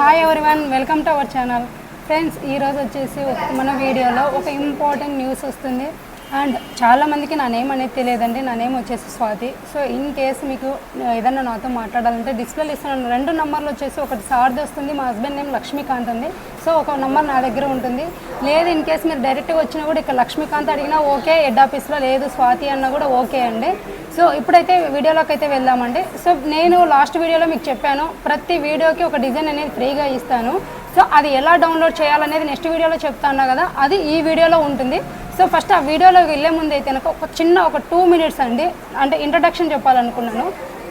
Hi everyone, welcome to our channel. Friends, ఈరోజు వచ్చేసి మన వీడియోలో ఒక ఇంపార్టెంట్ న్యూస్ వస్తుంది. అండ్ చాలామందికి నా నేమ్ అనేది తెలియదండి. నా నేమ్ వచ్చేసి స్వాతి. సో ఇన్ కేసు మీకు ఏదన్నా నాతో మాట్లాడాలంటే డిస్ప్లేలో ఇస్తున్నాను 2 నంబర్లు వచ్చేసి ఒకటి సార్ది వస్తుంది, మా హస్బెండ్ నేమ్ లక్ష్మీకాంత్ అండి. సో ఒక నంబర్ నా దగ్గర ఉంటుంది. లేదు ఇన్ కేసు మీరు డైరెక్ట్గా వచ్చినా కూడా ఇక్కడ లక్ష్మీకాంత్ అడిగినా ఓకే, హెడ్ ఆఫీస్లో లేదు స్వాతి అన్నా కూడా ఓకే అండి. సో ఇప్పుడైతే వీడియోలోకి అయితే వెళ్దామండి. సో నేను లాస్ట్ వీడియోలో మీకు చెప్పాను, ప్రతి వీడియోకి ఒక డిజైన్ అనేది ఫ్రీగా ఇస్తాను. సో అది ఎలా డౌన్లోడ్ చేయాలనేది నెక్స్ట్ వీడియోలో చెప్తాను కదా, అది ఈ వీడియోలో ఉంటుంది. సో ఫస్ట్ ఆ వీడియోలోకి వెళ్ళే ముందు అయితే ఒక 2 మినిట్స్ అండి, అంటే ఇంట్రడక్షన్ చెప్పాలనుకున్నాను.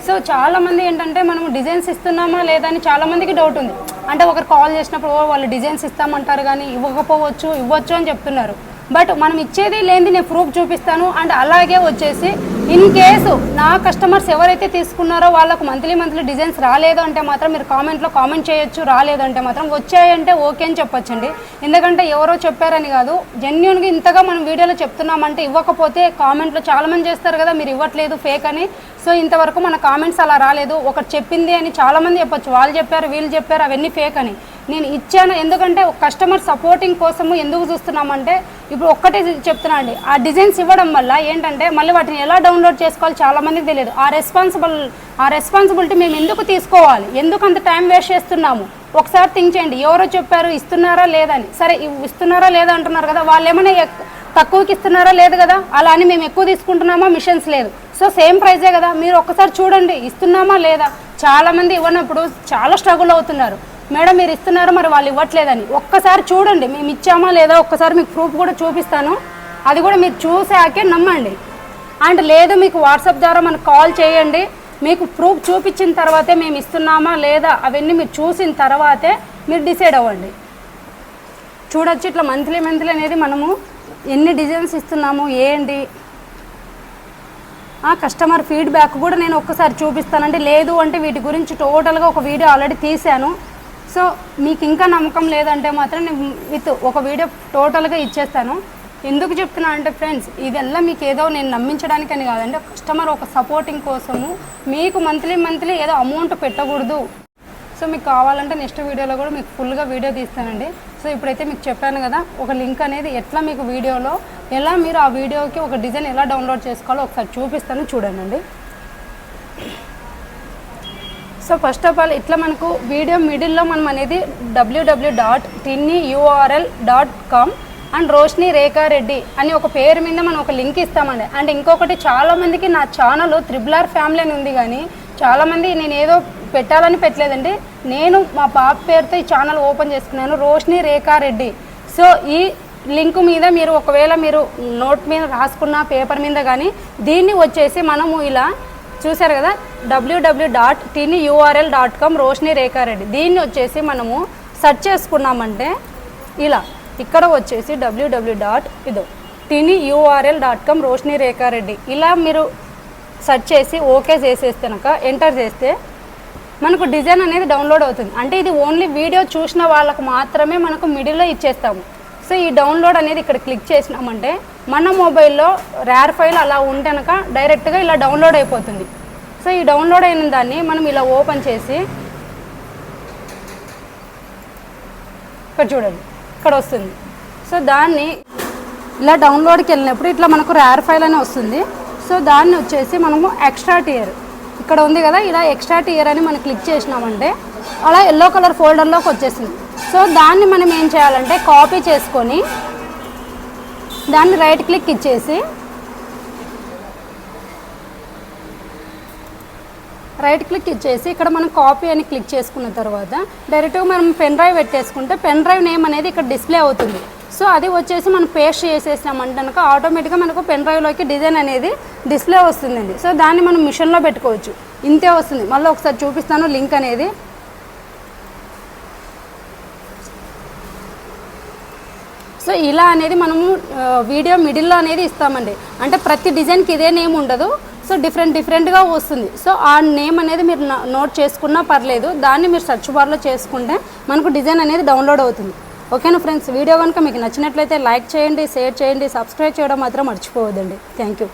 సో చాలామంది ఏంటంటే మనం డిజైన్స్ ఇస్తున్నామా లేదా అని చాలామందికి డౌట్ ఉంది. అంటే ఒకరు కాల్ చేసినప్పుడు వాళ్ళు డిజైన్స్ ఇస్తామంటారు కానీ ఇవ్వకపోవచ్చు, ఇవ్వచ్చు అని చెప్తున్నారు. బట్ మనం ఇచ్చేది లేనిది నేను ప్రూఫ్ చూపిస్తాను. అండ్ అలాగే వచ్చేసి ఇన్ కేసు నా కస్టమర్స్ ఎవరైతే తీసుకున్నారో వాళ్ళకు మంత్లీ డిజైన్స్ రాలేదు అంటే మాత్రం మీరు కామెంట్లో కామెంట్ చేయొచ్చు, రాలేదంటే మాత్రం వచ్చాయంటే ఓకే అని చెప్పొచ్చండి. ఎందుకంటే ఎవరో చెప్పారని కాదు, జెన్యూన్గా ఇంతగా మనం వీడియోలో చెప్తున్నామంటే ఇవ్వకపోతే కామెంట్లో చాలామంది చేస్తారు కదా మీరు ఇవ్వట్లేదు ఫేక్ అని. సో ఇంతవరకు మన కామెంట్స్ అలా రాలేదు. ఒకటి చెప్పింది అని చాలామంది చెప్పొచ్చు, వాళ్ళు చెప్పారు వీళ్ళు చెప్పారు అవన్నీ ఫేక్ అని. నేను ఇచ్చాను, ఎందుకంటే ఒక కస్టమర్ సపోర్టింగ్ కోసము ఎందుకు చూస్తున్నామంటే ఇప్పుడు ఒక్కటే చెప్తున్నా అండి, ఆ డిజైన్స్ ఇవ్వడం వల్ల ఏంటంటే మళ్ళీ వాటిని ఎలా డౌన్లోడ్ చేసుకోవాలి చాలామందికి తెలియదు. ఆ రెస్పాన్సిబిలిటీ మేము ఎందుకు తీసుకోవాలి, ఎందుకు అంత టైం వేస్ట్ చేస్తున్నాము ఒకసారి థింక్ చేయండి. ఎవరో చెప్పారు ఇస్తున్నారా లేదని, సరే ఇస్తున్నారా లేదా అంటున్నారు కదా, వాళ్ళు ఏమైనా తక్కువకి ఇస్తున్నారా లేదు కదా, అలా అని మేము ఎక్కువ తీసుకుంటున్నామా, మిషన్స్ లేదు. సో సేమ్ ప్రైజే కదా, మీరు ఒక్కసారి చూడండి ఇస్తున్నామా లేదా. చాలామంది ఇవ్వనప్పుడు చాలా స్ట్రగుల్ అవుతున్నారు, మేడం మీరు ఇస్తున్నారు మరి వాళ్ళు ఇవ్వట్లేదని. ఒక్కసారి చూడండి మేము ఇచ్చామా లేదా, ఒక్కసారి మీకు ప్రూఫ్ కూడా చూపిస్తాను, అది కూడా మీరు చూసాకే నమ్మండి. అండ్ లేదు మీకు వాట్సాప్ ద్వారా మనకు కాల్ చేయండి, మీకు ప్రూఫ్ చూపించిన తర్వాతే మేము ఇస్తున్నామా లేదా అవన్నీ మీరు చూసిన తర్వాతే మీరు డిసైడ్ అవ్వండి. చూడొచ్చు ఇట్లా మంత్లీ అనేది మనము ఎన్ని డిజైన్స్ ఇస్తున్నాము ఏంటి కస్టమర్ ఫీడ్బ్యాక్ కూడా నేను ఒక్కసారి చూపిస్తానండి. లేదు అంటే వీటి గురించి టోటల్గా ఒక వీడియో ఆల్రెడీ తీశాను. సో మీకు ఇంకా నమ్మకం లేదంటే మాత్రం నేను విత్ ఒక వీడియో టోటల్గా ఇచ్చేస్తాను. ఎందుకు చెప్తున్నా అంటే ఫ్రెండ్స్, ఇదెల్లా మీకు ఏదో నేను నమ్మించడానికని కాదండి, కస్టమర్ ఒక సపోర్టింగ్ కోసము. మీకు మంత్లీ ఏదో అమౌంట్ పెట్టకూడదు. సో మీకు కావాలంటే నెక్స్ట్ వీడియోలో కూడా మీకు ఫుల్గా వీడియో తీస్తానండి. సో ఇప్పుడైతే మీకు చెప్పాను కదా, ఒక లింక్ అనేది ఎట్లా మీకు వీడియోలో ఎలా మీరు ఆ వీడియోకి ఒక డిజైన్ ఎలా డౌన్లోడ్ చేసుకోవాలో ఒకసారి చూపిస్తాను, చూడండి. సో ఫస్ట్ ఆఫ్ ఆల్ ఇట్లా మనకు వీడియో మిడిల్లో మనం అనేది www.tinyurl.com అండ్ రోషిని రేఖా రెడ్డి అని ఒక పేరు మీద మనం ఒక లింక్ ఇస్తామండి. అండ్ ఇంకొకటి చాలామందికి నా ఛానల్ త్రిబుల్ ఫ్యామిలీ అని ఉంది కానీ చాలామంది నేను ఏదో పెట్టాలని పెట్టలేదండి, నేను మా పాప పేరుతో ఈ ఛానల్ ఓపెన్ చేసుకున్నాను, రోషిని రేఖా రెడ్డి. సో ఈ లింక్ మీద మీరు ఒకవేళ మీరు నోట్ మీద రాసుకున్న పేపర్ మీద కానీ దీన్ని వచ్చేసి మనము ఇలా చూసారు కదా www.tinyurl.com రోషిని రేఖా రెడ్డి, దీన్ని వచ్చేసి మనము సెర్చ్ చేసుకున్నామంటే ఇలా ఇక్కడ వచ్చేసి www.tinyurl.com రోషిని రేఖా రెడ్డి ఇలా మీరు సెర్చ్ చేసి ఓకే చేసేస్తే కనుక ఎంటర్ చేస్తే మనకు డిజైన్ అనేది డౌన్లోడ్ అవుతుంది. అంటే ఇది ఓన్లీ వీడియో చూసిన వాళ్ళకు మాత్రమే మనకు మిడిల్లో ఇచ్చేస్తాము. సో ఈ డౌన్లోడ్ అనేది ఇక్కడ క్లిక్ చేసినామంటే మన మొబైల్లో ర్యార్ ఫైల్ అలా ఉంటే కనుక డైరెక్ట్గా ఇలా డౌన్లోడ్ అయిపోతుంది. సో ఈ డౌన్లోడ్ అయిన దాన్ని మనం ఇలా ఓపెన్ చేసి ఇక్కడ చూడండి ఇక్కడ వస్తుంది. సో దాన్ని ఇలా డౌన్లోడ్కి వెళ్ళినప్పుడు ఇట్లా మనకు ర్యార్ ఫైల్ అని వస్తుంది. సో దాన్ని వచ్చేసి మనము ఎక్స్ట్రా టియర్ ఇక్కడ ఉంది కదా, ఇలా ఎక్స్ట్రా టియర్ అని మనం క్లిక్ చేసినామంటే అలా ఎల్లో కలర్ ఫోల్డర్లోకి వచ్చేసింది. సో దాన్ని మనం ఏం చేయాలంటే కాపీ చేసుకొని దాన్ని రైట్ క్లిక్ ఇచ్చేసి ఇక్కడ మనం కాపీ అని క్లిక్ చేసుకున్న తర్వాత డైరెక్ట్గా మనం పెన్ డ్రైవ్ పెట్టేసుకుంటే పెన్ డ్రైవ్ నేమ్ అనేది ఇక్కడ డిస్ప్లే అవుతుంది. సో అది వచ్చేసి మనం పేస్ట్ చేసేసినామంటే కనుక ఆటోమేటిక్గా మనకు పెన్ డ్రైవ్లోకి డిజైన్ అనేది డిస్ప్లే వస్తుందండి. సో దాన్ని మనం మిషన్లో పెట్టుకోవచ్చు, ఇంతే వస్తుంది. మళ్ళీ ఒకసారి చూపిస్తాను లింక్ అనేది. సో ఇలా అనేది మనము వీడియో మిడిల్లో అనేది ఇస్తామండి. అంటే ప్రతి డిజైన్కి ఇదే నేమ్ ఉండదు, సో డిఫరెంట్గా వస్తుంది. సో ఆ నేమ్ అనేది మీరు నోట్ చేసుకున్నా పర్లేదు, దాన్ని మీరు సెర్చ్ బార్లో చేసుకుంటే మనకు డిజైన్ అనేది డౌన్లోడ్ అవుతుంది. ఓకేనా ఫ్రెండ్స్, వీడియో కనుక మీకు నచ్చినట్లయితే లైక్ చేయండి, షేర్ చేయండి, సబ్స్క్రైబ్ చేయడం మాత్రం మర్చిపోవద్దండి. Thank you.